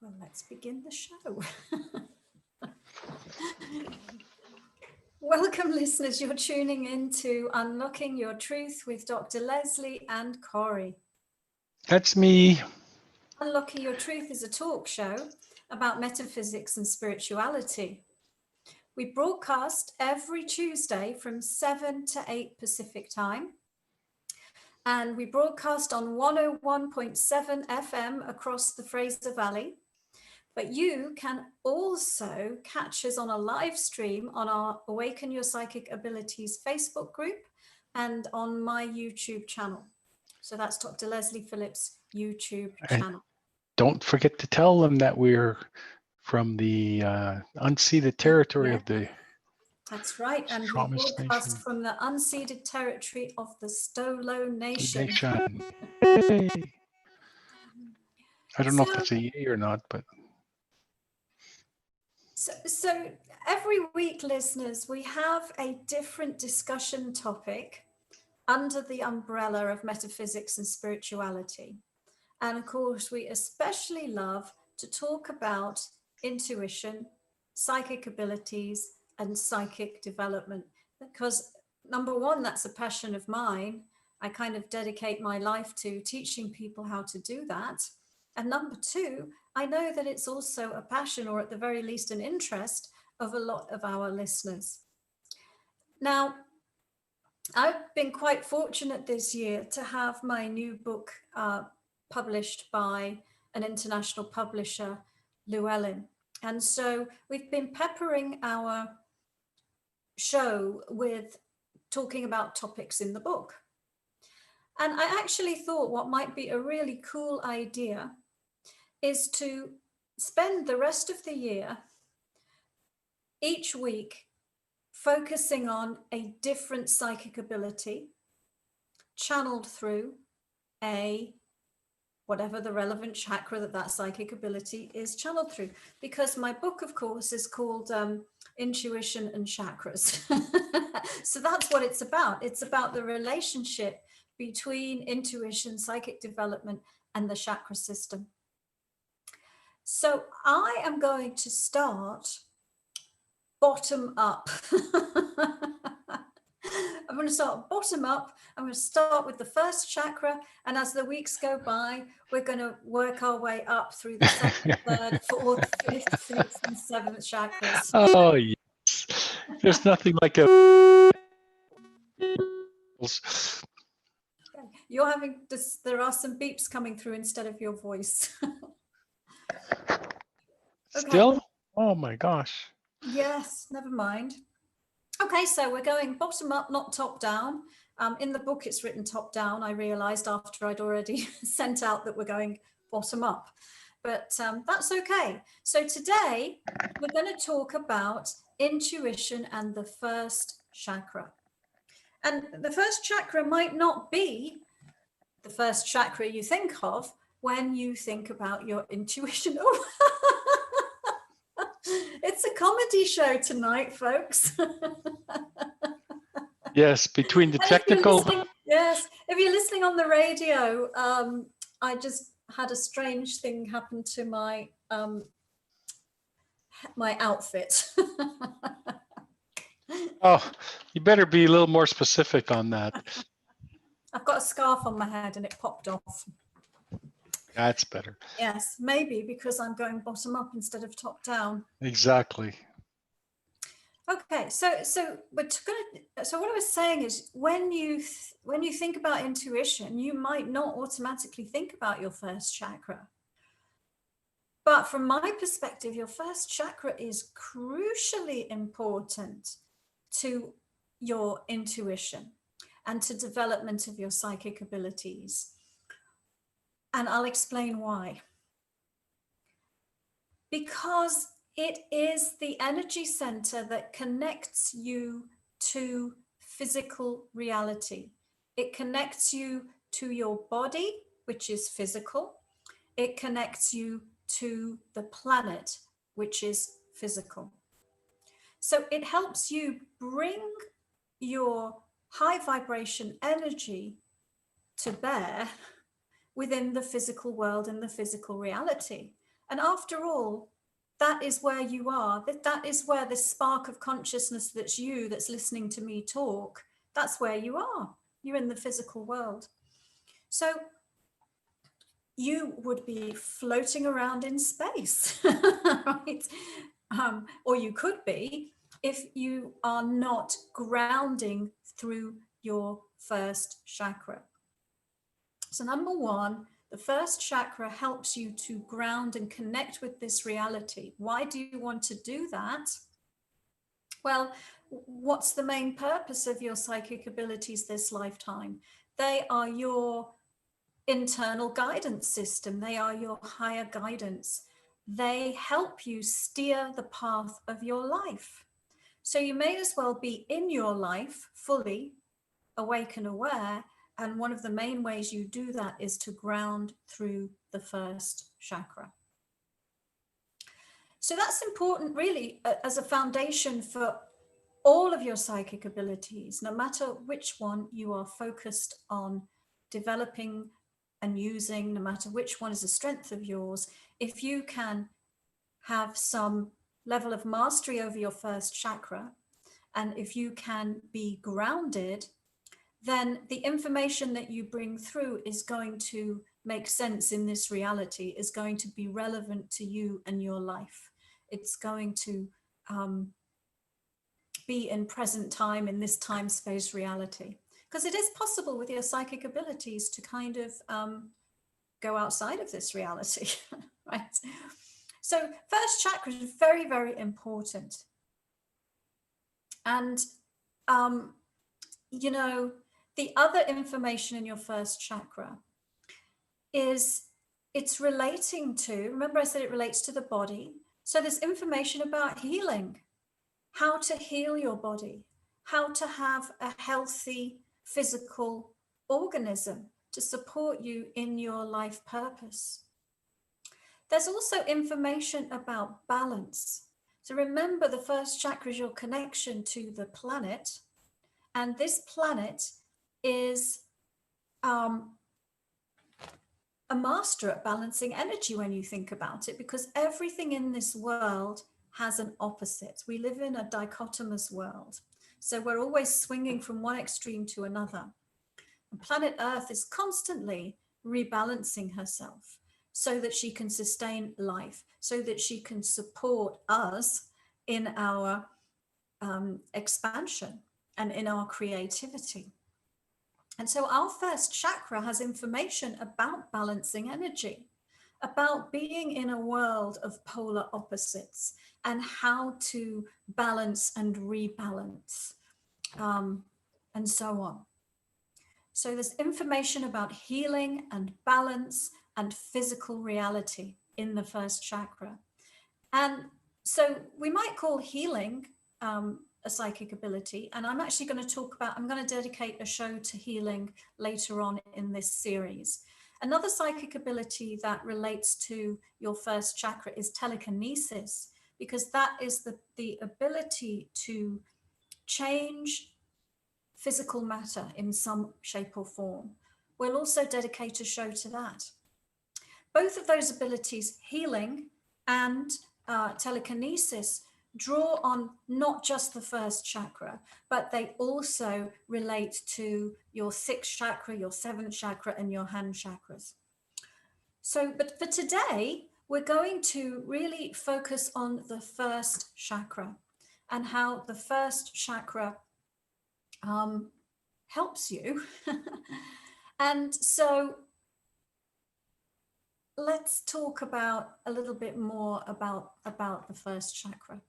Well, let's begin the show. Welcome, listeners. You're tuning in to Unlocking Your Truth with Dr. Leslie and Corey. That's me. Unlocking Your Truth is a talk show about metaphysics and spirituality. We broadcast every Tuesday from 7 to 8 Pacific time. And we broadcast on 101.7 FM across the Fraser Valley. But you can also catch us on a live stream on our Awaken Your Psychic Abilities Facebook group and on my YouTube channel. So that's Dr. Leslie Phillips' YouTube channel. Don't forget to tell them that we're from the unceded territory of the That's right, and we broadcast from the unceded territory of the Stolo Nation. Hey. I don't know if that's a yay or not, but... So every week, listeners, we have a different discussion topic under the umbrella of metaphysics and spirituality. And of course, we especially love to talk about intuition, psychic abilities, and psychic development. Because number one, that's a passion of mine. I kind of dedicate my life to teaching people how to do that. And number two, I know that it's also a passion, or at the very least an interest, of a lot of our listeners. Now, I've been quite fortunate this year to have my new book published by an international publisher, Llewellyn. And so we've been peppering our show with talking about topics in the book. And I actually thought what might be a really cool idea is to spend the rest of the year, each week, focusing on a different psychic ability, channeled through whatever the relevant chakra that psychic ability is channeled through. Because my book, of course, is called Intuition and Chakras. So that's what it's about. It's about the relationship between intuition, psychic development, and the chakra system. So I am going to start bottom up. I'm going to start bottom up. I'm going to start with the first chakra. And as the weeks go by, we're going to work our way up through the second, third, fourth, fifth, sixth, and seventh chakras. Oh, yes. There's nothing like a... You're having this, there are some beeps coming through instead of your voice. Okay. Still? Oh my gosh. Yes, never mind. Okay, so we're going bottom up, not top down. In the book, it's written top down. I realized after I'd already sent out that we're going bottom up, but that's okay. So today we're going to talk about intuition and the first chakra. And the first chakra might not be the first chakra you think of when you think about your intuition. Oh. It's a comedy show tonight, folks. Yes, between the technical... If you're listening on the radio, I just had a strange thing happen to my my outfit. Oh, you better be a little more specific on that. I've got a scarf on my head and it popped off. That's better. Yes, maybe because I'm going bottom up instead of top down. Exactly. Okay, so what I was saying is when you think about intuition, you might not automatically think about your first chakra. But from my perspective, your first chakra is crucially important to your intuition and to development of your psychic abilities. And I'll explain why. Because it is the energy center that connects you to physical reality. It connects you to your body, which is physical. It connects you to the planet, which is physical. So it helps you bring your high vibration energy to bear within the physical world and the physical reality. And after all, that is where you are. That is where this spark of consciousness that's you, that's listening to me talk, that's where you are. You're in the physical world. So you would be floating around in space, right? Or you could be if you are not grounding through your first chakra. So number one, the first chakra helps you to ground and connect with this reality. Why do you want to do that? Well, what's the main purpose of your psychic abilities this lifetime? They are your internal guidance system. They are your higher guidance. They help you steer the path of your life. So you may as well be in your life fully awake and aware. And one of the main ways you do that is to ground through the first chakra. So that's important really as a foundation for all of your psychic abilities, no matter which one you are focused on developing and using, no matter which one is a strength of yours. If you can have some level of mastery over your first chakra, and if you can be grounded, then the information that you bring through is going to make sense in this reality, is going to be relevant to you and your life. It's going to be in present time, in this time space reality. Because it is possible with your psychic abilities to kind of go outside of this reality, right? So first chakra is very, very important. And, you know, the other information in your first chakra is it's relating to, remember I said it relates to the body. So there's information about healing, how to heal your body, how to have a healthy physical organism to support you in your life purpose. There's also information about balance. So remember, the first chakra is your connection to the planet. And this planet is a master at balancing energy when you think about it, because everything in this world has an opposite. We live in a dichotomous world. So we're always swinging from one extreme to another. And planet Earth is constantly rebalancing herself so that she can sustain life, so that she can support us in our expansion and in our creativity. And so our first chakra has information about balancing energy, about being in a world of polar opposites and how to balance and rebalance, and so on. So there's information about healing and balance and physical reality in the first chakra. And so we might call healing a psychic ability. And I'm actually going to I'm going to dedicate a show to healing later on in this series. Another psychic ability that relates to your first chakra is telekinesis, because that is the ability to change physical matter in some shape or form. We'll also dedicate a show to that. Both of those abilities, healing and telekinesis, draw on not just the first chakra, but they also relate to your sixth chakra, your seventh chakra, and your hand chakras. So, but for today, we're going to really focus on the first chakra and how the first chakra helps you. And so let's talk about a little bit more about the first chakra.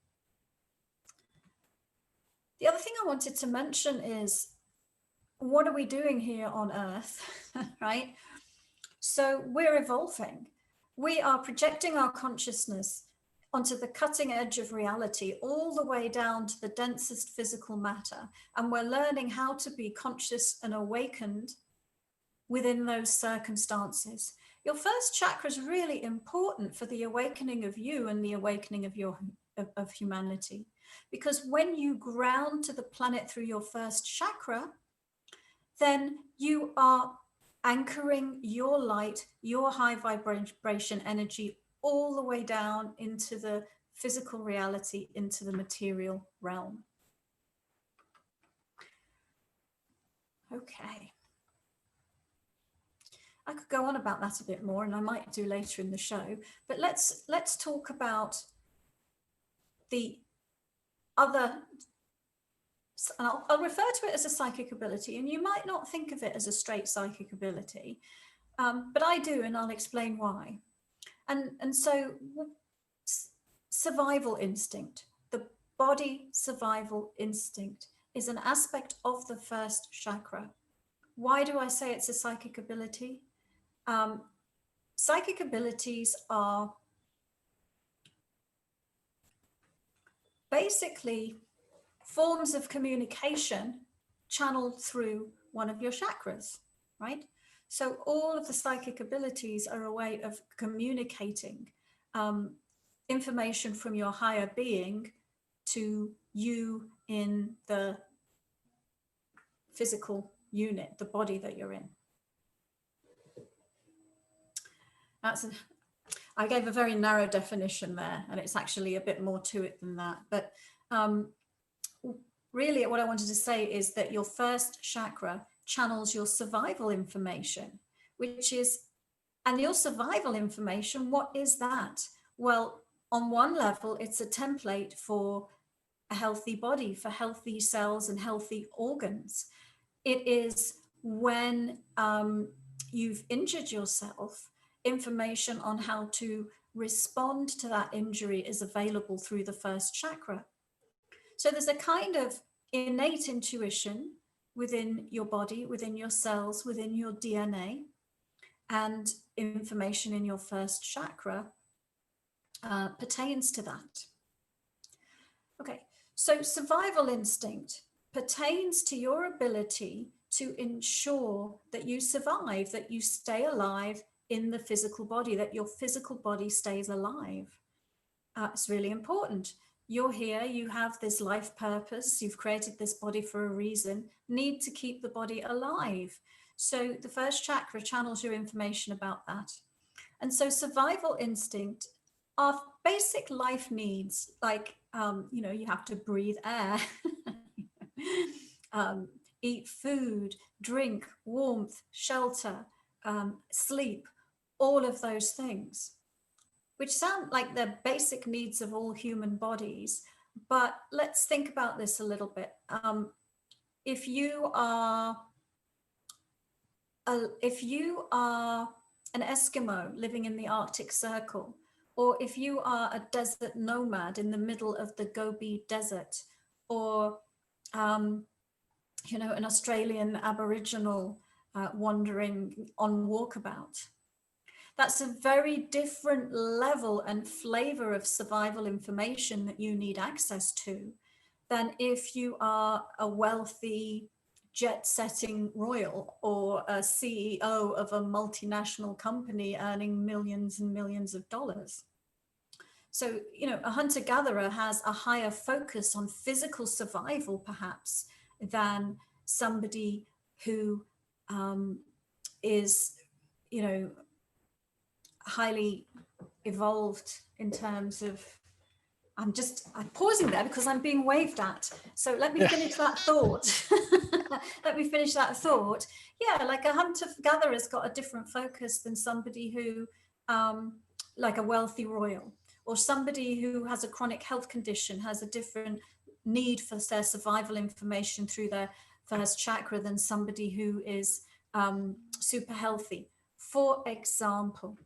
The other thing I wanted to mention is, what are we doing here on Earth, right? So we're evolving. We are projecting our consciousness onto the cutting edge of reality, all the way down to the densest physical matter. And we're learning how to be conscious and awakened within those circumstances. Your first chakra is really important for the awakening of you and the awakening of humanity. Because when you ground to the planet through your first chakra, then you are anchoring your light, your high vibration energy all the way down into the physical reality, into the material realm. Okay. I could go on about that a bit more, and I might do later in the show, but let's talk about the other, and I'll refer to it as a psychic ability, and you might not think of it as a straight psychic ability, but I do, and I'll explain why. And so survival instinct, the body survival instinct, is an aspect of the first chakra. Why do I say it's a psychic ability? Psychic abilities are basically forms of communication channeled through one of your chakras, right? So all of the psychic abilities are a way of communicating information from your higher being to you in the physical unit, the body that you're in. I gave a very narrow definition there, and it's actually a bit more to it than that. But really what I wanted to say is that your first chakra channels your survival information, which is, and your survival information, what is that? Well, on one level, it's a template for a healthy body, for healthy cells and healthy organs. It is when you've injured yourself, information on how to respond to that injury is available through the first chakra. So there's a kind of innate intuition within your body, within your cells, within your DNA, and information in your first chakra pertains to that. Okay, so survival instinct pertains to your ability to ensure that you survive, that you stay alive in the physical body, that your physical body stays alive. It's really important. You're here, you have this life purpose, you've created this body for a reason, need to keep the body alive. So the first chakra channels your information about that. And so survival instinct are basic life needs, like, you have to breathe air, eat food, drink, warmth, shelter, sleep, all of those things, which sound like they're basic needs of all human bodies. But let's think about this a little bit. If you are an Eskimo living in the Arctic Circle, or if you are a desert nomad in the middle of the Gobi Desert, or an Australian Aboriginal wandering on walkabout, that's a very different level and flavor of survival information that you need access to than if you are a wealthy jet-setting royal or a CEO of a multinational company earning millions and millions of dollars. So, a hunter-gatherer has a higher focus on physical survival, perhaps, than somebody who is, highly evolved in terms of, I'm pausing there because I'm being waved at. So let me finish that thought. Let me finish that thought. Yeah, like a hunter-gatherer's got a different focus than somebody who, like a wealthy royal, or somebody who has a chronic health condition has a different need for their survival information through their first chakra than somebody who is super healthy, for example.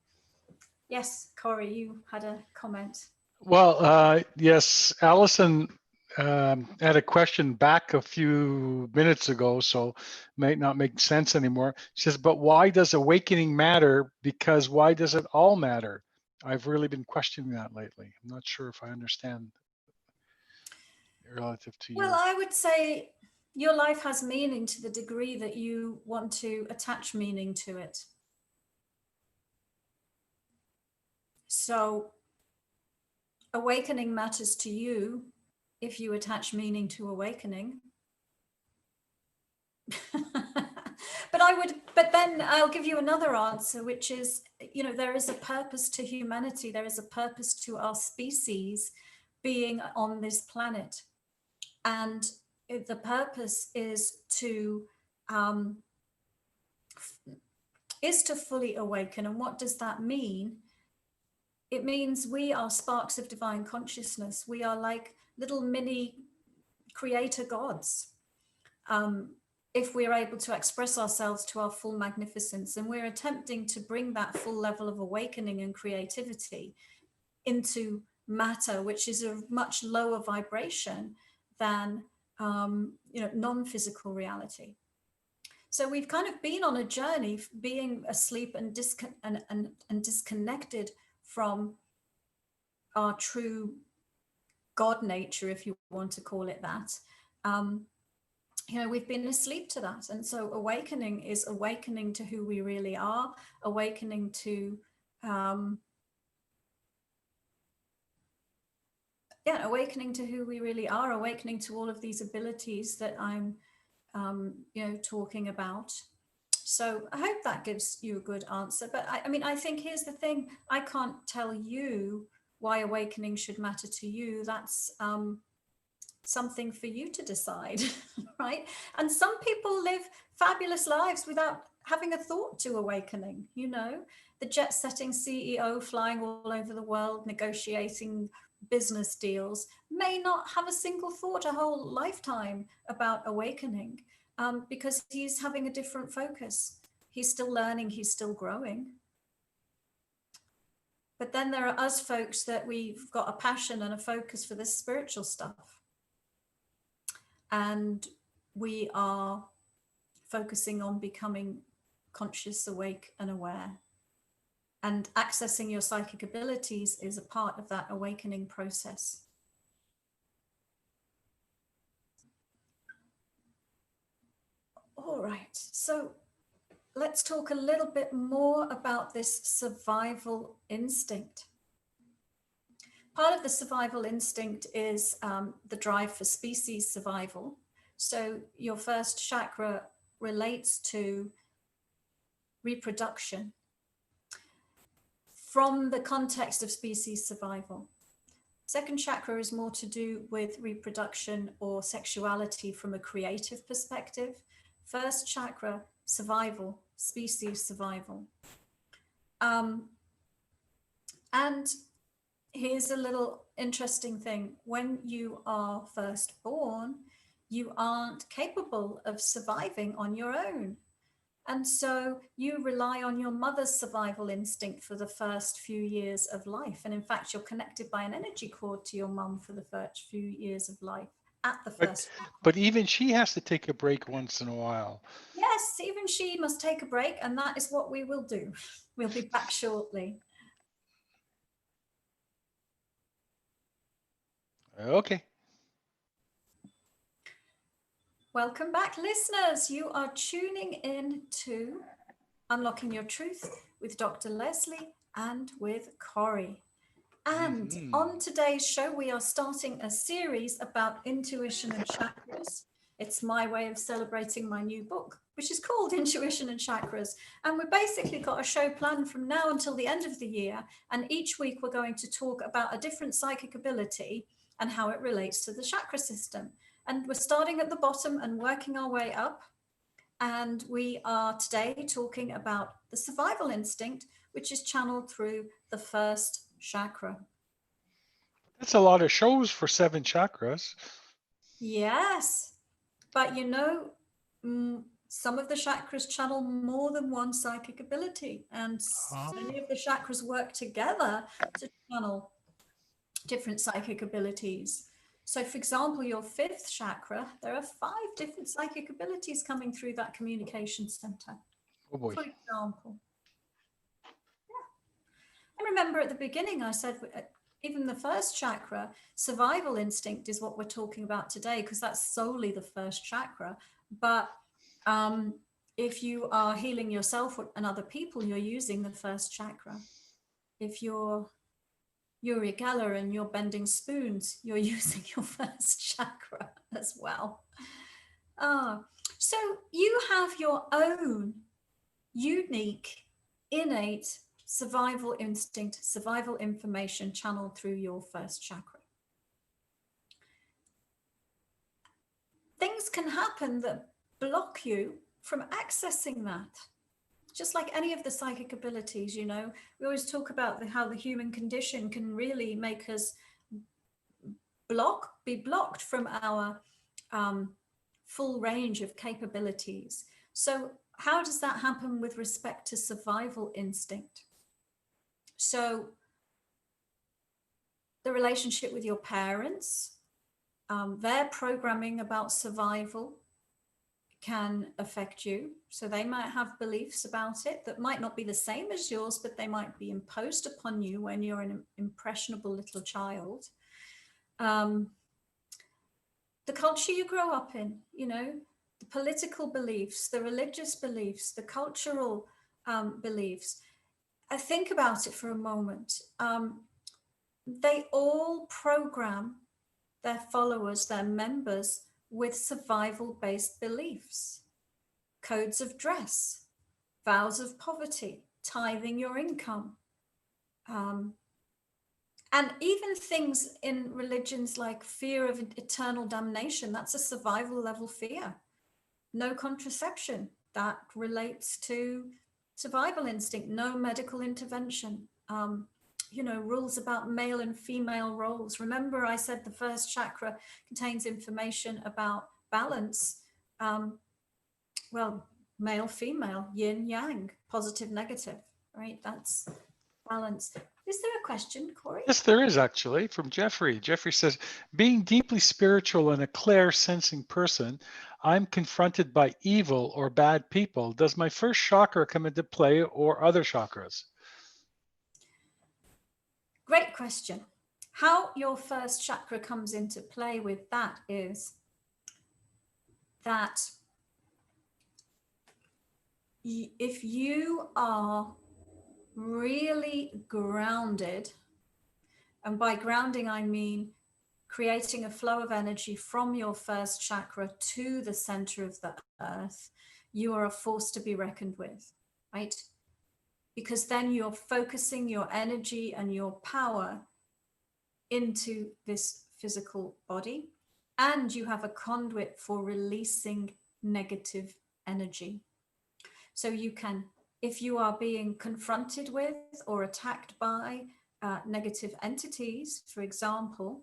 Yes, Corey, you had a comment. Well, yes, Allison had a question back a few minutes ago, so might not make sense anymore. She says, but why does awakening matter? Because why does it all matter? I've really been questioning that lately. I'm not sure if I understand relative to you. Well, I would say your life has meaning to the degree that you want to attach meaning to it. So awakening matters to you if you attach meaning to awakening. But but then I'll give you another answer, which is, there is a purpose to humanity. There is a purpose to our species being on this planet. And the purpose is to fully awaken. And what does that mean? It means we are sparks of divine consciousness. We are like little mini creator gods. If we're able to express ourselves to our full magnificence, and we're attempting to bring that full level of awakening and creativity into matter, which is a much lower vibration than non-physical reality. So we've kind of been on a journey, being asleep and disconnected from our true God nature, if you want to call it that. We've been asleep to that. And so awakening is awakening to who we really are, awakening to, awakening to who we really are, awakening to all of these abilities that I'm, talking about. So I hope that gives you a good answer. But I think here's the thing. I can't tell you why awakening should matter to you. That's, something for you to decide, right? And some people live fabulous lives without having a thought to awakening. The jet-setting CEO flying all over the world, negotiating business deals, may not have a single thought a whole lifetime about awakening, because he's having a different focus. He's still learning, he's still growing. But then there are us folks that we've got a passion and a focus for this spiritual stuff. And we are focusing on becoming conscious, awake, and aware. And accessing your psychic abilities is a part of that awakening process. All right, so let's talk a little bit more about this survival instinct. Part of the survival instinct is the drive for species survival. So your first chakra relates to reproduction from the context of species survival. Second chakra is more to do with reproduction or sexuality from a creative perspective. First chakra, survival, species survival. And here's a little interesting thing. When you are first born, you aren't capable of surviving on your own. And so you rely on your mother's survival instinct for the first few years of life. And in fact, you're connected by an energy cord to your mum for the first few years of life at the first. But even she has to take a break once in a while. Yes, even she must take a break. And that is what we will do. We'll be back shortly. Okay. Welcome back, listeners. You are tuning in to Unlocking Your Truth with Dr. Leslie and with Corey. And on today's show, we are starting a series about intuition and chakras. It's my way of celebrating my new book, which is called Intuition and Chakras. And we've basically got a show planned from now until the end of the year. And each week we're going to talk about a different psychic ability and how it relates to the chakra system. And we're starting at the bottom and working our way up. And we are today talking about the survival instinct, which is channeled through the first chakra. That's a lot of shows for 7 chakras. Yes. But some of the chakras channel more than one psychic ability. And many of the chakras work together to channel different psychic abilities. So for example, your 5th chakra, there are 5 different psychic abilities coming through that communication center. Oh boy. For example. Yeah. And remember at the beginning, I said, even the first chakra, survival instinct is what we're talking about today, because that's solely the first chakra. But if you are healing yourself and other people, you're using the first chakra. If you're Uri Geller and you're bending spoons, you're using your first chakra as well. So you have your own unique, innate survival instinct, survival information channeled through your first chakra. Things can happen that block you from accessing that. Just like any of the psychic abilities, you know, we always talk about how the human condition can really make us be blocked from our full range of capabilities. So how does that happen with respect to survival instinct? So the relationship with your parents, their programming about survival can affect you. So they might have beliefs about it that might not be the same as yours, but they might be imposed upon you when you're an impressionable little child. The culture you grow up in, you know, the political beliefs, the religious beliefs, the cultural beliefs. Think about it for a moment. They all program their followers, their members, with survival-based beliefs, codes of dress, vows of poverty, tithing your income, and even things in religions like fear of eternal damnation. That's a survival level fear. No contraception, that relates to survival instinct. No medical intervention. You know, rules about male and female roles. Remember, I said the first chakra contains information about balance. Well, male, female, yin, yang, positive, negative, right? That's balance. Is there a question, Corey? Yes, there is actually, from Jeffrey. Jeffrey says, being deeply spiritual and a clair-sensing person, I'm confronted by evil or bad people. Does my first chakra come into play or other chakras? Great question. How your first chakra comes into play with that is that if you are really grounded, and by grounding I mean creating a flow of energy from your first chakra to the center of the earth, you are a force to be reckoned with, right? Because then you're focusing your energy and your power into this physical body, and you have a conduit for releasing negative energy. So you can, if you are being confronted with or attacked by negative entities, for example,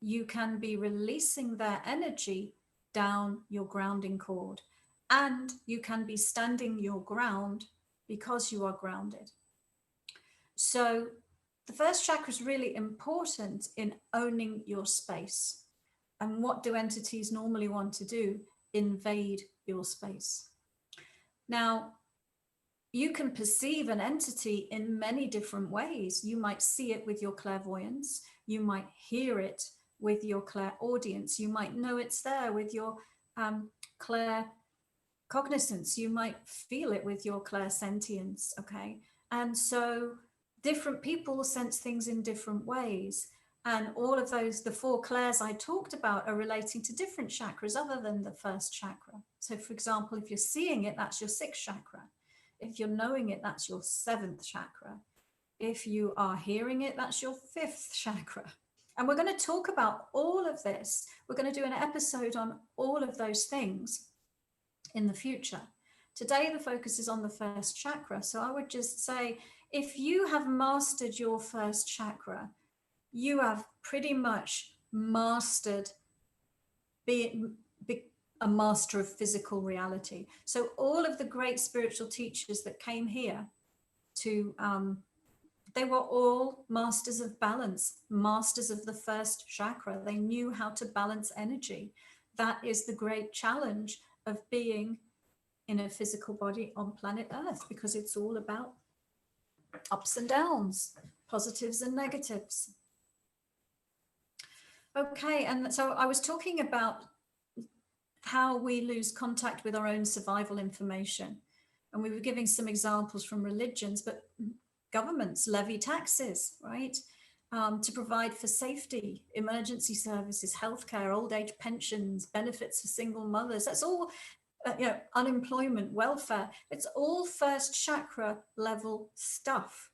you can be releasing their energy down your grounding cord, and you can be standing your ground because you are grounded. So the first chakra is really important in owning your space. And what do entities normally want to do? Invade your space. Now, you can perceive an entity in many different ways. You might see it with your clairvoyance. You might hear it with your clairaudience. You might know it's there with your claircognizance. You might feel it with your clairsentience, okay? And so different people sense things in different ways. And all of those, the four clairs I talked about, are relating to different chakras other than the first chakra. So for example, if you're seeing it, that's your sixth chakra. If you're knowing it, that's your seventh chakra. If you are hearing it, that's your fifth chakra. And we're going to talk about all of this. We're going to do an episode on all of those things in the future. Today, the focus is on the first chakra. So I would just say, if you have mastered your first chakra, you have pretty much mastered being a master of physical reality. So all of the great spiritual teachers that came here to, they were all masters of balance, masters of the first chakra. They knew how to balance energy. That is the great challenge of being in a physical body on planet Earth, because it's all about ups and downs, positives and negatives. Okay, and so I was talking about how we lose contact with our own survival information. And we were giving some examples from religions, but governments levy taxes, right? To provide for safety, emergency services, healthcare, old age pensions, benefits for single mothers. That's all unemployment, welfare. It's all first chakra level stuff.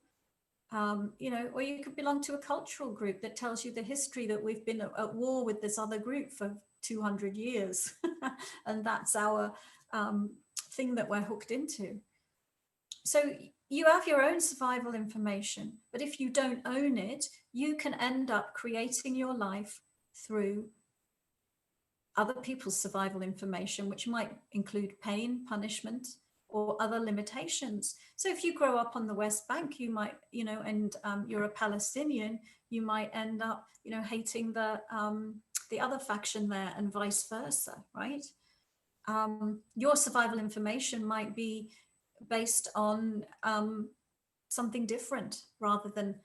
Or you could belong to a cultural group that tells you the history that we've been at war with this other group for 200 years. And that's our thing that we're hooked into. So you have your own survival information, but if you don't own it, you can end up creating your life through other people's survival information, which might include pain, punishment, or other limitations. So if you grow up on the West Bank, you might, and you're a Palestinian, you might end up, hating the other faction there, and vice versa, right? Your survival information might be based on something different, rather than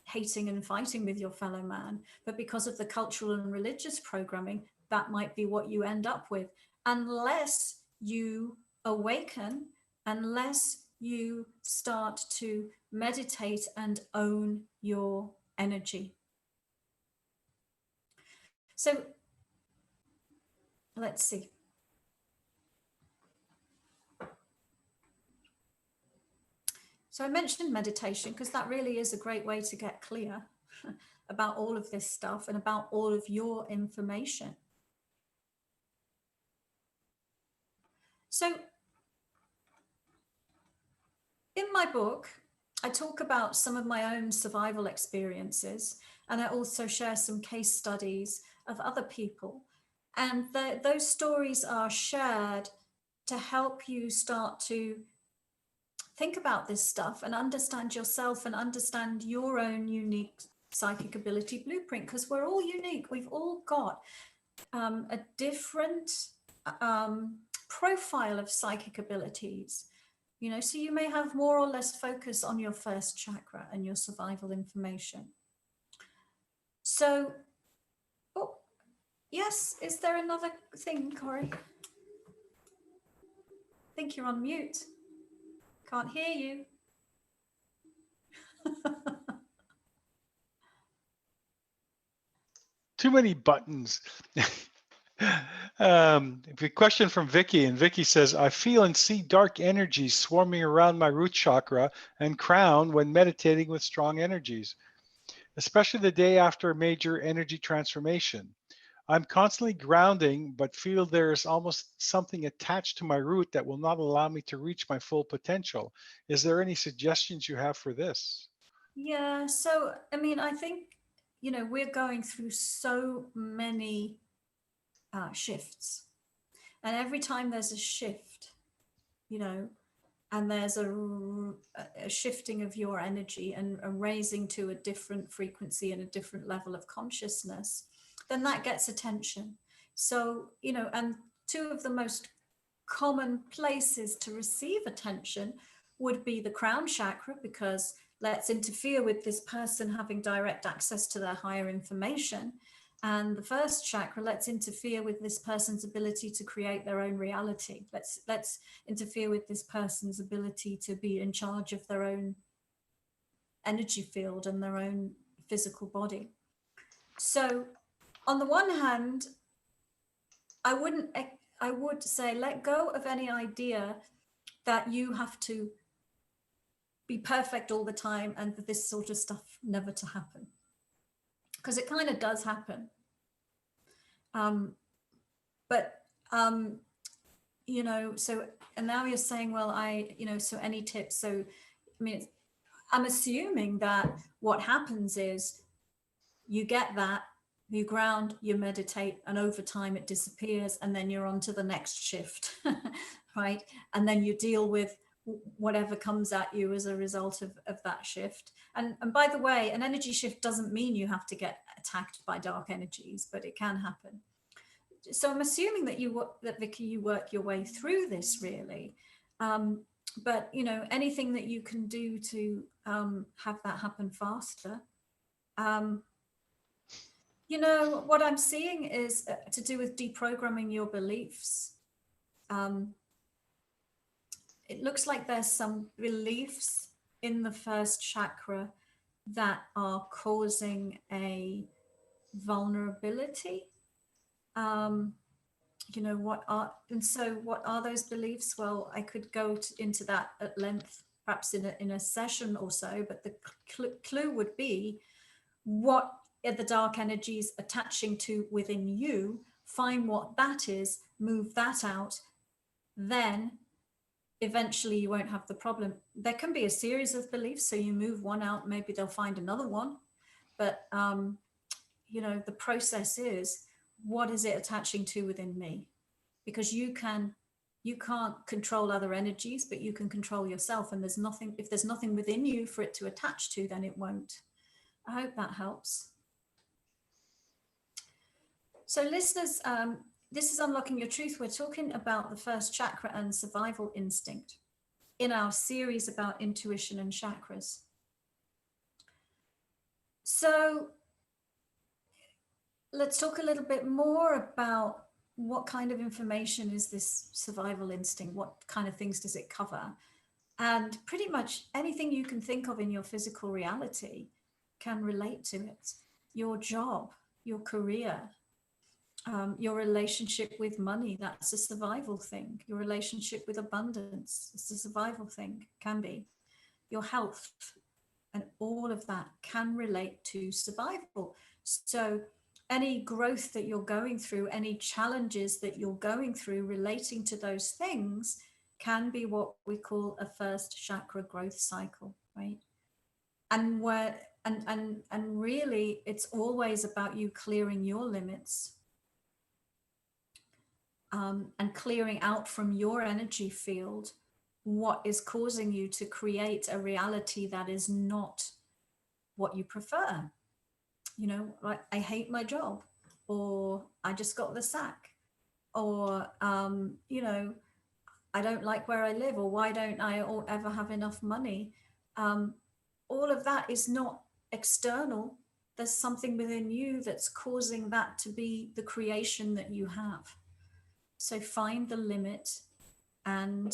hating and fighting with your fellow man. But because of the cultural and religious programming, that might be what you end up with, unless you awaken, unless you start to meditate and own your energy. So let's see. So I mentioned meditation because that really is a great way to get clear about all of this stuff and about all of your information. So in my book, I talk about some of my own survival experiences, and I also share some case studies of other people. And those stories are shared to help you start to think about this stuff and understand yourself and understand your own unique psychic ability blueprint, because we're all unique. We've all got a different profile of psychic abilities. So you may have more or less focus on your first chakra and your survival information. So, oh, yes, is there another thing, Corey? I think you're on mute. Can't hear you. Too many buttons. A question from Vicky, and Vicky says, I feel and see dark energies swarming around my root chakra and crown when meditating with strong energies, especially the day after a major energy transformation. I'm constantly grounding, but feel there's almost something attached to my root that will not allow me to reach my full potential. Is there any suggestions you have for this? Yeah, so, I think, we're going through so many shifts. And every time there's a shift, and there's a shifting of your energy and a raising to a different frequency and a different level of consciousness, then that gets attention. So, and two of the most common places to receive attention would be the crown chakra, because let's interfere with this person having direct access to their higher information. And the first chakra, let's interfere with this person's ability to create their own reality. Let's interfere with this person's ability to be in charge of their own energy field and their own physical body. So on the one hand, I would say let go of any idea that you have to be perfect all the time and for this sort of stuff never to happen, because it kind of does happen. So, and now you're saying, well, so any tips? So, I'm assuming that what happens is you get that, you ground, you meditate, and over time it disappears, and then you're on to the next shift, right? And then you deal with whatever comes at you as a result of that shift. And by the way, an energy shift doesn't mean you have to get attacked by dark energies, but it can happen. So I'm assuming that Vicky, you work your way through this really. But anything that you can do to have that happen faster. What I'm seeing is to do with deprogramming your beliefs. It looks like there's some beliefs in the first chakra that are causing a vulnerability. what are those beliefs? Well, I could go into that at length, perhaps in a session or so, but the clue would be, what are the dark energies attaching to within you? Find what that is, move that out, then eventually you won't have the problem. There can be a series of beliefs, so you move one out, maybe they'll find another one, but the process is, what is it attaching to within me? Because you can't control other energies, but you can control yourself, and if there's nothing within you for it to attach to, then it won't. I hope that helps. So listeners, this is Unlocking Your Truth. We're talking about the first chakra and survival instinct in our series about intuition and chakras. So let's talk a little bit more about what kind of information is this survival instinct? What kind of things does it cover? And pretty much anything you can think of in your physical reality can relate to it. Your job, your career, your relationship with money, that's a survival thing. Your relationship with abundance, it's a survival thing, can be. Your health, and all of that can relate to survival. So any growth that you're going through, any challenges that you're going through relating to those things can be what we call a first chakra growth cycle, right? And really it's always about you clearing your limits, and clearing out from your energy field what is causing you to create a reality that is not what you prefer. Like, I hate my job, or I just got the sack, or I don't like where I live, or why don't I ever have enough money? All of that is not external. There's something within you that's causing that to be the creation that you have. So find the limit and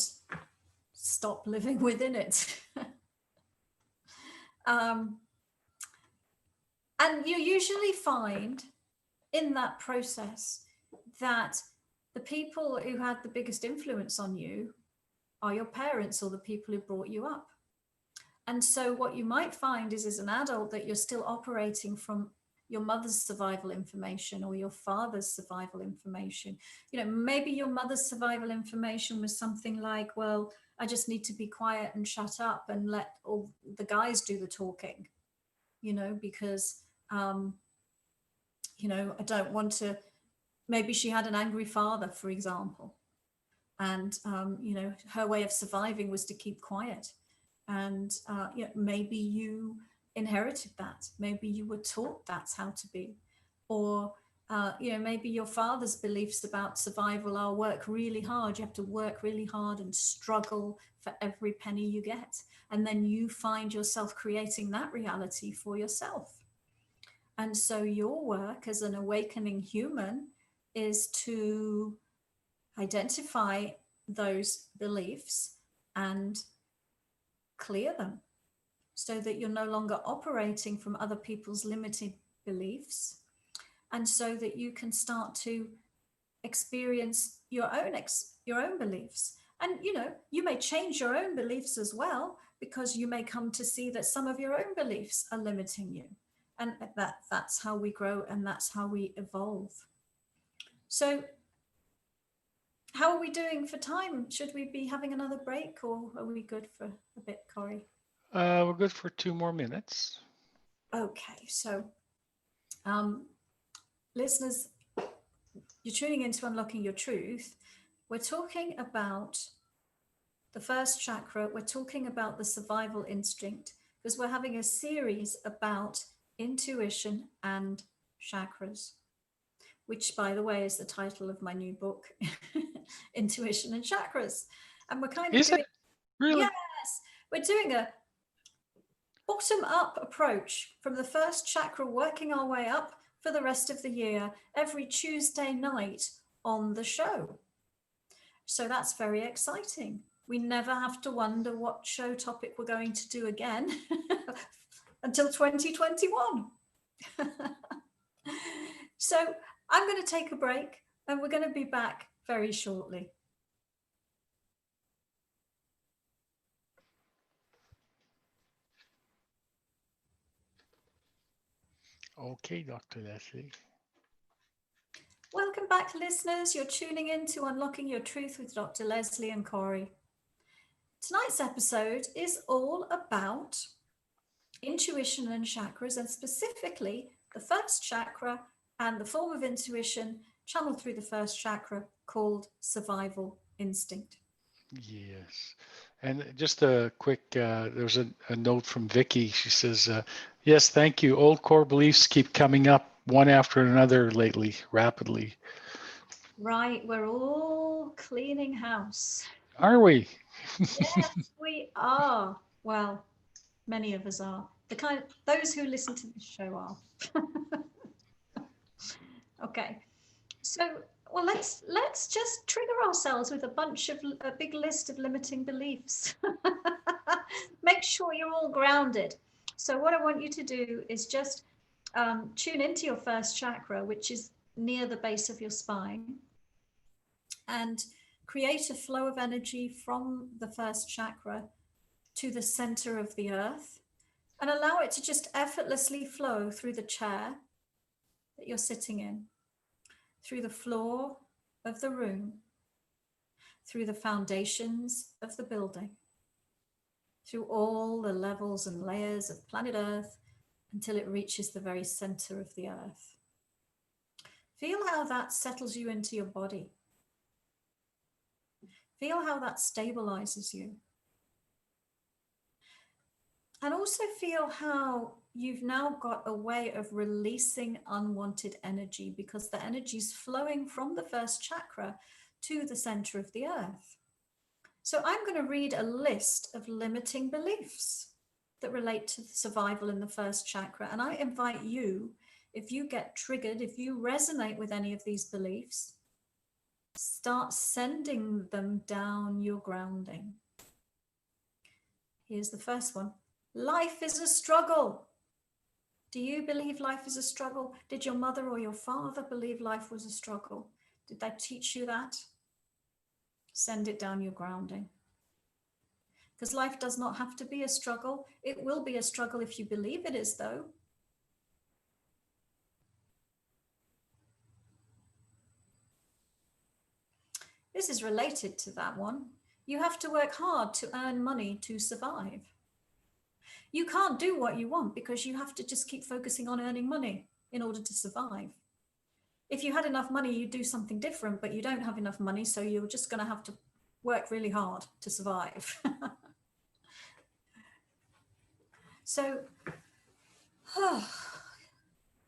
stop living within it. And you usually find in that process that the people who had the biggest influence on you are your parents, or the people who brought you up. And so what you might find is, as an adult, that you're still operating from your mother's survival information or your father's survival information. Maybe your mother's survival information was something like, well, I just need to be quiet and shut up and let all the guys do the talking, because, I don't want to. Maybe she had an angry father, for example, and, her way of surviving was to keep quiet. And maybe you inherited that. Maybe you were taught that's how to be. Or maybe your father's beliefs about survival are work really hard. You have to work really hard and struggle for every penny you get. And then you find yourself creating that reality for yourself. And so your work as an awakening human is to identify those beliefs and clear them, so that you're no longer operating from other people's limited beliefs, and so that you can start to experience your own beliefs. And you may change your own beliefs as well, because you may come to see that some of your own beliefs are limiting you, and that's how we grow, and that's how we evolve. So how are we doing for time? Should we be having another break, or are we good for a bit, Corey? We're good for 2 more minutes. Okay, so listeners, you're tuning into Unlocking Your Truth. We're talking about the first chakra. We're talking about the survival instinct, because we're having a series about intuition and chakras, which, by the way, is the title of my new book, Intuition and Chakras. And we're kind of doing... Is it? Really? Yes, we're doing a bottom-up approach from the first chakra, working our way up for the rest of the year, every Tuesday night on the show. So that's very exciting. We never have to wonder what show topic we're going to do again until 2021. So I'm going to take a break. And we're going to be back very shortly. Okay, Dr. Leslie. Welcome back, listeners. You're tuning in to Unlocking Your Truth with Dr. Leslie and Corey. Tonight's episode is all about intuition and chakras, and specifically the first chakra and the form of intuition channeled through the first chakra called survival instinct. Yes. And just a quick, there was a note from Vicky. She says, yes, thank you. Old core beliefs keep coming up one after another lately, rapidly. Right, we're all cleaning house. Are we? Yes, we are. Well, many of us are. Those who listen to this show are. Okay. So, well, let's just trigger ourselves with a big list of limiting beliefs. Make sure you're all grounded. So what I want you to do is just tune into your first chakra, which is near the base of your spine, and create a flow of energy from the first chakra to the center of the earth, and allow it to just effortlessly flow through the chair that you're sitting in, through the floor of the room, through the foundations of the building, through all the levels and layers of planet Earth until it reaches the very center of the earth. Feel how that settles you into your body. Feel how that stabilizes you. And also feel how you've now got a way of releasing unwanted energy, because the energy is flowing from the first chakra to the center of the earth. So I'm going to read a list of limiting beliefs that relate to survival in the first chakra. And I invite you, if you get triggered, if you resonate with any of these beliefs, start sending them down your grounding. Here's the first one. Life is a struggle. Do you believe life is a struggle? Did your mother or your father believe life was a struggle? Did they teach you that? Send it down your grounding. Because life does not have to be a struggle. It will be a struggle if you believe it is, though. This is related to that one. You have to work hard to earn money to survive. You can't do what you want because you have to just keep focusing on earning money in order to survive. If you had enough money, you'd do something different, but you don't have enough money, so you're just going to have to work really hard to survive. So,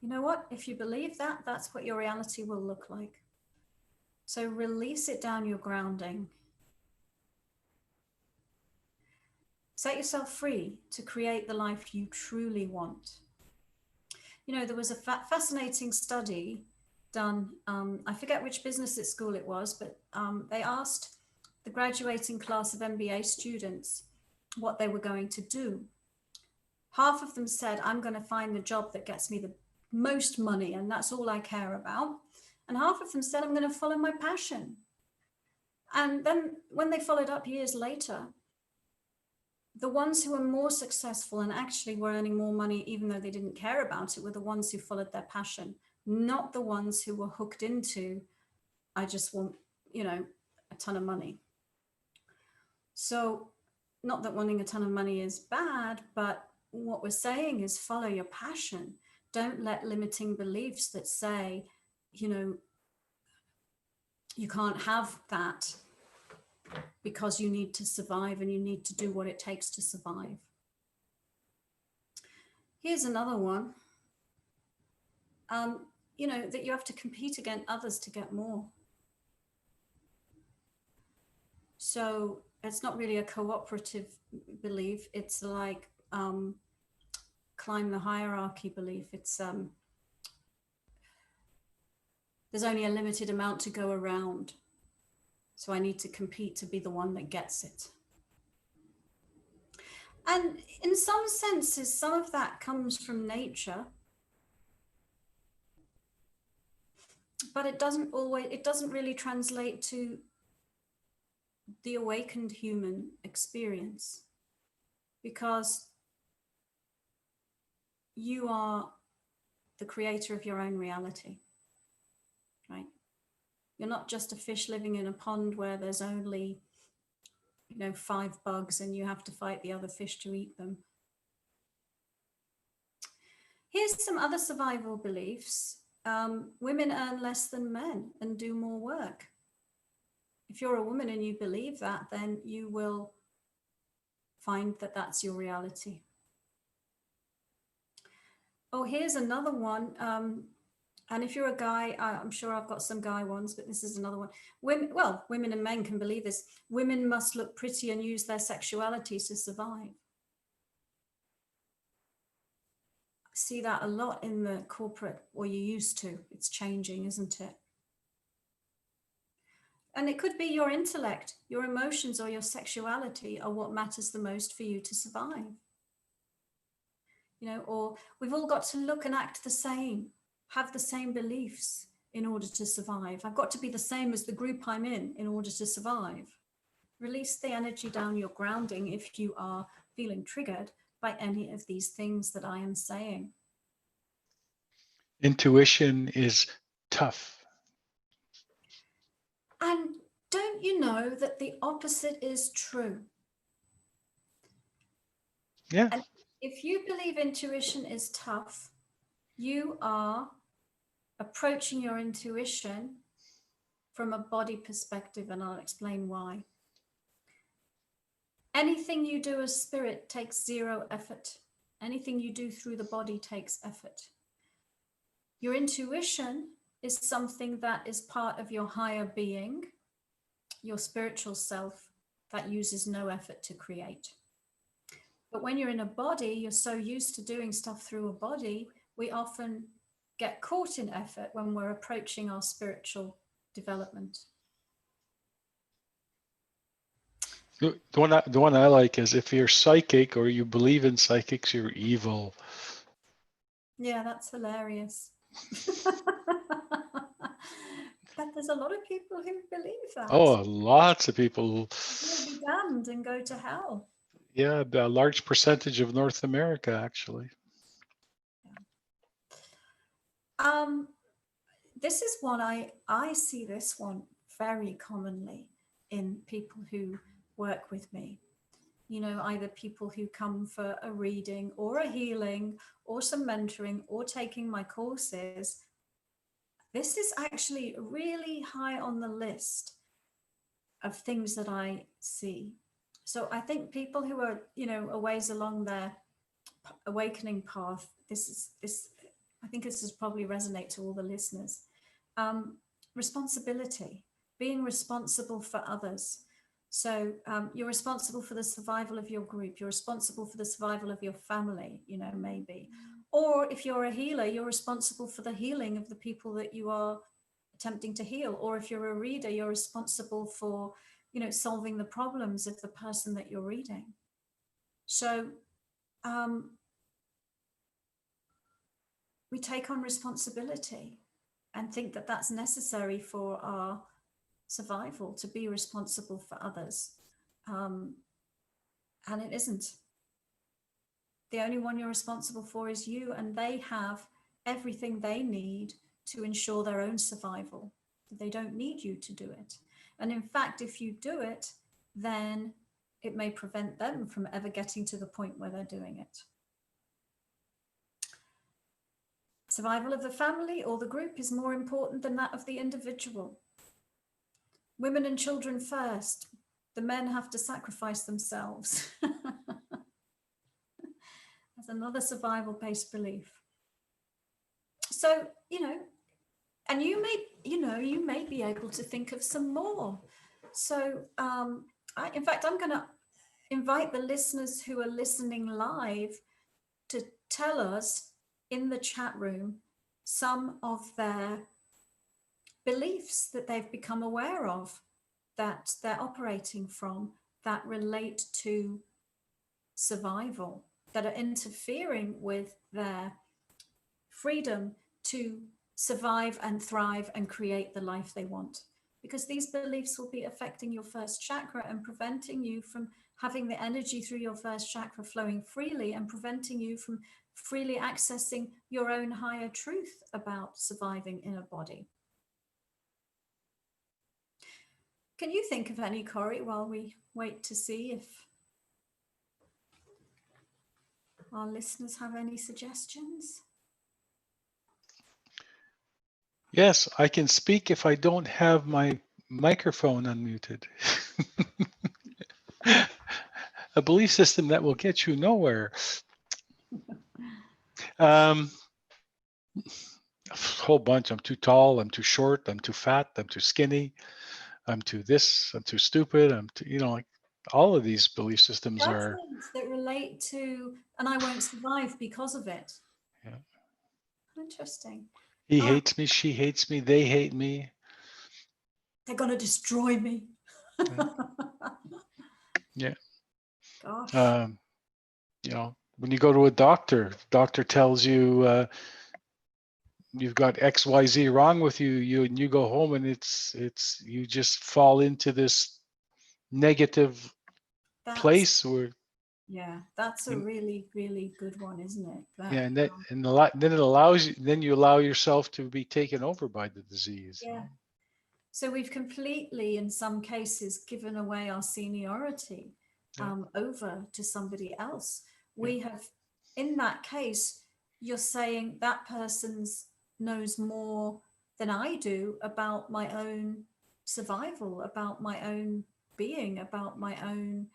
you know what? If you believe that, that's what your reality will look like. So release it down your grounding. Set yourself free to create the life you truly want. You know, there was a fascinating study done, I forget which business school it was, but they asked the graduating class of MBA students what they were going to do. Half of them said, I'm going to find the job that gets me the most money, and that's all I care about. And half of them said, I'm going to follow my passion. And then when they followed up years later, the ones who were more successful and actually were earning more money, even though they didn't care about it, were the ones who followed their passion, not the ones who were hooked into, I just want, you know, a ton of money. So not that wanting a ton of money is bad, but what we're saying is follow your passion. Don't let limiting beliefs that say, you know, you can't have that because you need to survive and you need to do what it takes to survive. Here's another one. You know, that you have to compete against others to get more. So it's not really a cooperative belief. It's like climb the hierarchy belief. It's there's only a limited amount to go around. So I need to compete to be the one that gets it. And in some senses, some of that comes from nature. But it doesn't really translate to the awakened human experience, because you are the creator of your own reality, right? You're not just a fish living in a pond where there's only, 5 bugs and you have to fight the other fish to eat them. Here's some other survival beliefs. Women earn less than men and do more work. If you're a woman and you believe that, then you will find that that's your reality. Oh, here's another one. And if you're a guy, I'm sure I've got some guy ones, but this is another one. Women and men can believe this. Women must look pretty and use their sexuality to survive. I see that a lot in the corporate, or you used to. It's changing, isn't it? And it could be your intellect, your emotions, or your sexuality are what matters the most for you to survive. Or we've all got to look and act the same, have the same beliefs in order to survive. I've got to be the same as the group I'm in order to survive. Release the energy down your grounding if you are feeling triggered by any of these things that I am saying. Intuition is tough. And don't you know that the opposite is true? Yeah. And if you believe intuition is tough, you are approaching your intuition from a body perspective, and I'll explain why. Anything you do as spirit takes 0 effort. Anything you do through the body takes effort. Your intuition is something that is part of your higher being, your spiritual self, that uses no effort to create. But when you're in a body, you're so used to doing stuff through a body, we often get caught in effort when we're approaching our spiritual development. The one I like is, if you're psychic or you believe in psychics, you're evil. Yeah, that's hilarious. But there's a lot of people who believe that. Oh, lots of people. Will be damned and go to hell. Yeah, a large percentage of North America, actually. This is one I see this one very commonly in people who work with me. Either people who come for a reading or a healing or some mentoring or taking my courses. This is actually really high on the list of things that I see. So I think people who are, a ways along their awakening path, I think this is probably resonate to all the listeners. Responsibility, being responsible for others. So you're responsible for the survival of your group. You're responsible for the survival of your family, maybe. Or if you're a healer, you're responsible for the healing of the people that you are attempting to heal. Or if you're a reader, you're responsible for, solving the problems of the person that you're reading. So we take on responsibility and think that that's necessary for our survival, to be responsible for others. And it isn't. The only one you're responsible for is you, and they have everything they need to ensure their own survival. They don't need you to do it. And in fact, if you do it, then it may prevent them from ever getting to the point where they're doing it. Survival of the family or the group is more important than that of the individual. Women and children first. The men have to sacrifice themselves. That's another survival-based belief. So, and you may be able to think of some more. So, in fact, I'm going to invite the listeners who are listening live to tell us in the chat room some of their beliefs that they've become aware of, that they're operating from, that relate to survival, that are interfering with their freedom to survive and thrive and create the life they want. Because these beliefs will be affecting your first chakra and preventing you from having the energy through your first chakra flowing freely, and preventing you from freely accessing your own higher truth about surviving in a body. Can you think of any, Corey, while we wait to see if our listeners have any suggestions? Yes, I can speak if I don't have my microphone unmuted. A belief system that will get you nowhere. A whole bunch. I'm too tall, I'm too short, I'm too fat, I'm too skinny, I'm too this, I'm too stupid, I'm too, like all of these belief systems are. Judgments that relate to, and I won't survive because of it. Yeah. Interesting. He Oh, hates me, she hates me, they hate me. they're going to destroy me. Yeah. Gosh. When you go to a doctor tells you you've got XYZ wrong with you, and you go home and it's you just fall into this negative place where. Yeah, that's a really, really good one, isn't it? Yeah, and then it allows you. Then you allow yourself to be taken over by the disease. Yeah. So we've completely, in some cases, given away our seniority over to somebody else. We have, in that case, you're saying that person's knows more than I do about my own survival, about my own being, about my own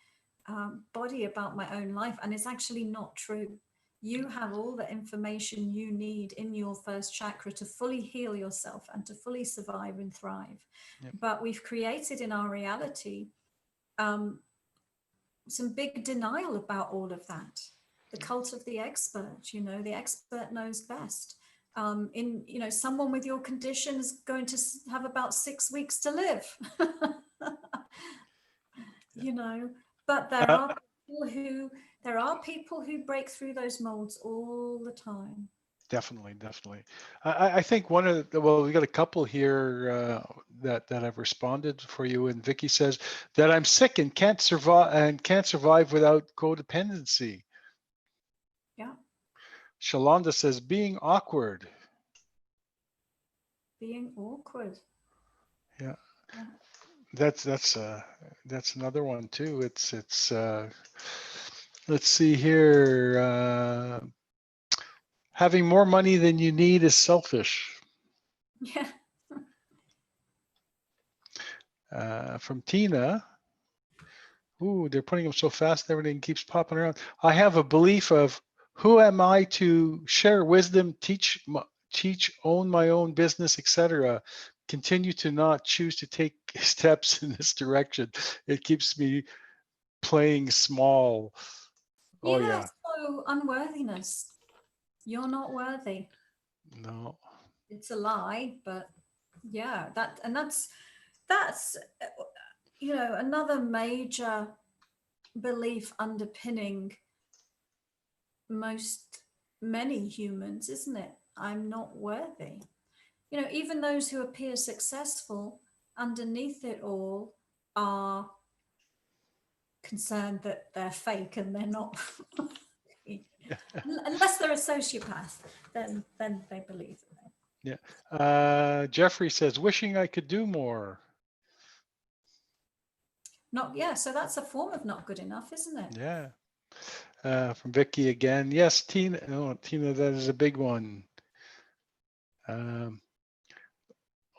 body, about my own life. And it's actually not true. You have all the information you need in your first chakra to fully heal yourself and to fully survive and thrive. Yep. But we've created in our reality some big denial about all of that. The cult of the expert, the expert knows best. Someone with your condition is going to have about 6 weeks to live. But there are people who break through those molds all the time. Definitely. I think one of the, we got a couple here that I've responded for you, and Vicky says that I'm sick and can't survive without codependency. Yeah. Shalonda says being awkward. Being awkward. Yeah. That's another one too. It's let's see here. Having more money than you need is selfish. Yeah. From Tina. Ooh, they're putting them so fast, everything keeps popping around. I have a belief of who am I to share wisdom, teach, own my own business, etc. Continue to not choose to take steps in this direction. It keeps me playing small. Oh yeah. So unworthiness. You're not worthy. No. It's a lie, but yeah, that's another major belief underpinning many humans, isn't it? I'm not worthy. Even those who appear successful, underneath it all are concerned that they're fake and they're not. Unless they're a sociopath, then they believe it. Yeah. Jeffrey says, wishing I could do more. So that's a form of not good enough, isn't it? Yeah. From Vicky again. Yes, Tina. Oh, Tina, that is a big one.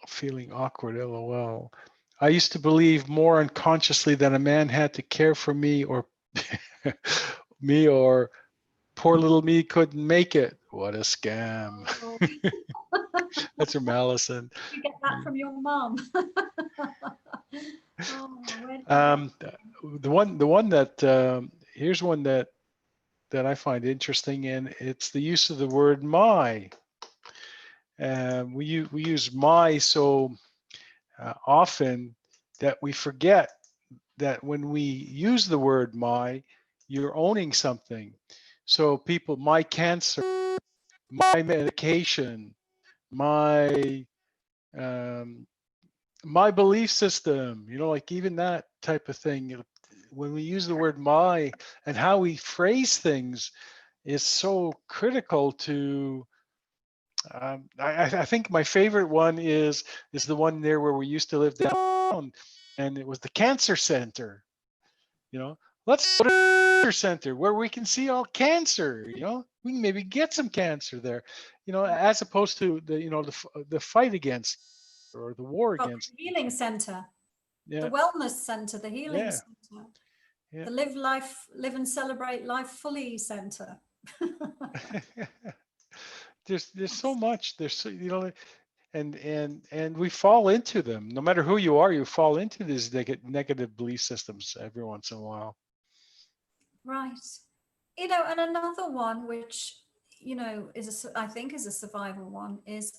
Feeling awkward, LOL. I used to believe more unconsciously that a man had to care for me or poor little me couldn't make it. What a scam. Oh. That's from Allison. You get that from your mom. The one that here's one that I find interesting, and it's the use of the word my. We use my so often that we forget that when we use the word my, you're owning something. So people, my cancer, my medication, my my belief system, like even that type of thing. When we use the word my and how we phrase things is so critical to. I think my favorite one is the one there where we used to live down, and it was the cancer center. Let's go to the cancer center where we can see all cancer. We can maybe get some cancer there. As opposed to the fight against or the war Well, against. the healing center, Yeah, the wellness center, the healing yeah, center, yeah. the live and celebrate life fully center. There's so much. There's so, and we fall into them. No matter who you are, you fall into these negative belief systems every once in a while. Right. And another one which, I think is a survival one, is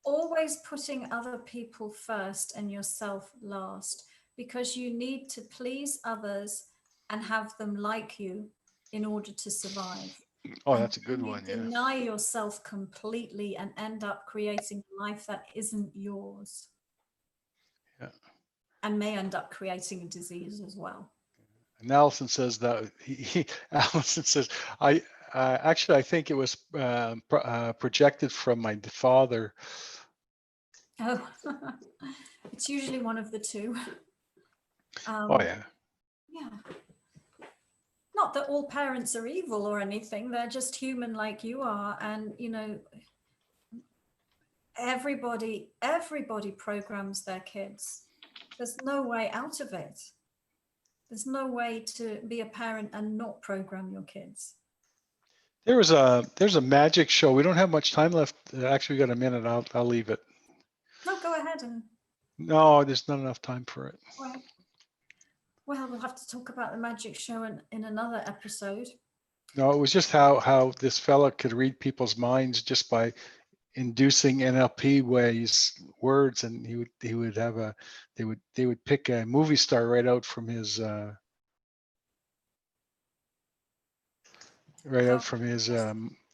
always putting other people first and yourself last, because you need to please others and have them like you in order to survive. Oh, And that's a good then you one. Yeah. deny yourself completely and end up creating a life that isn't yours. Yeah. And may end up creating a disease as well. And Allison says that Allison says, I actually I think it was projected from my father. Oh, it's usually one of the two. Oh yeah. Yeah. Not that all parents are evil or anything. They're just human like you are. And, everybody programs their kids. There's no way out of it. There's no way to be a parent and not program your kids. There's a magic show. We don't have much time left. Actually, we got a minute. I'll leave it. No, go ahead. And No, there's not enough time for it. right. Well, we'll have to talk about the magic show in another episode. No, it was just how this fella could read people's minds just by inducing NLP words, and he would have they would pick a movie star right out from his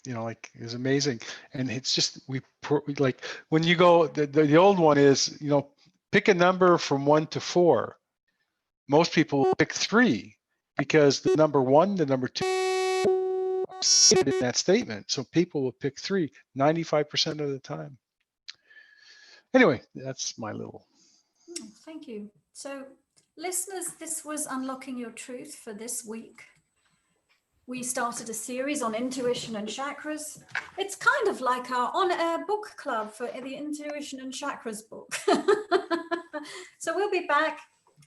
like is amazing. And it's just like when you go the old one is pick a number from 1 to 4. Most people will pick 3 because the number 1, the number 2 are in that statement. So people will pick 3 95% of the time. Anyway, that's my little. Thank you. So, listeners, this was Unlocking Your Truth for this week. We started a series on intuition and chakras. It's kind of like our on-air book club for the Intuition and Chakras book. So we'll be back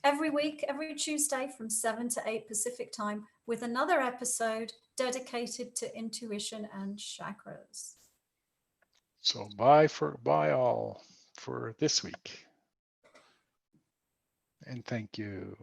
every week, every Tuesday from 7 to 8 Pacific time with another episode dedicated to intuition and chakras. So bye all for this week. And thank you.